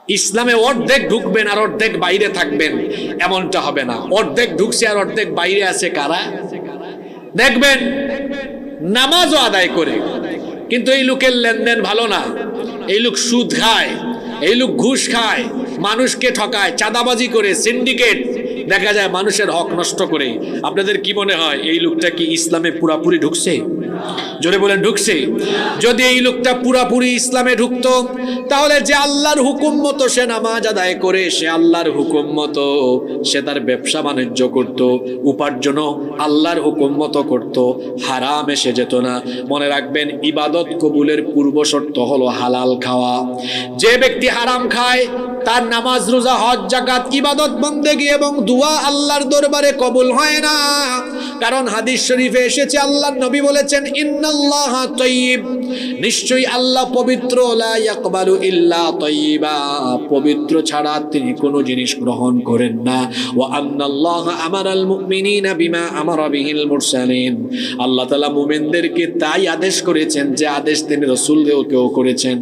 ইসলামে অর্ধেক ঢুকবেন আর অর্ধেক বাইরে থাকবেন, এমনটা হবে না। অর্ধেক ঢুকছে আর অর্ধেক বাইরে আছে কারা? দেখবেন নামাজও আদায় করে, কিন্তু এই লোকের লেনদেন ভালো না, এই লোক সুদ খায়, এই লোক ঘুষ খায়, মানুষকে ঠকায়, চাঁদাবাজি করে, সিন্ডিকেট, দেখা যায় মানুষের হক নষ্ট করে। আপনাদের কি মনে হয় এই লোকটা কি ইসলামে পুরাপুরি ঢুকছে? জোরে বলেন ঢুকছে? যদি এই লোকটা পুরাপুরি ইসলামে ঢুকতো, তাহলে যে আল্লাহর হুকুম মতো সে নামাজ আদায় করে, সে আল্লাহর হুকুম মতো সে তার ব্যবসা বাণিজ্য করত, উপার্জন আল্লাহর হুকুম মতো করত, হারাম এসে যেত না। মনে রাখবেন, ইবাদত কবুলের পূর্ব শর্ত হলো হালাল খাওয়া। যে ব্যক্তি হারাম খায়, তার নামাজ, রোজা, হজ, যাকাত, ইবাদত, বন্দেগী এবং দুয়া আল্লাহর দরবারে কবুল হয় না। কারণ হাদিস শরীফে এসেছে, আল্লাহর নবী বলেছেন, ইন্নাল্লাহা তাইয়্যিব, নিশ্চয়ই আল্লাহ পবিত্র, লা ইয়াকবালু ইল্লা তাইয়্যিবা, পবিত্র ছাড়া তিনি কোনো জিনিস গ্রহণ করেন না। ওয়া আন্নাল্লাহা আমারাল মুমিনিনা বিমা আমারা বিহিল মুরসালিন, আল্লাহ তাআলা মুমিনদেরকে তাই আদেশ করেছেন যে আদেশ তিনি রাসূলকেও করেছেন।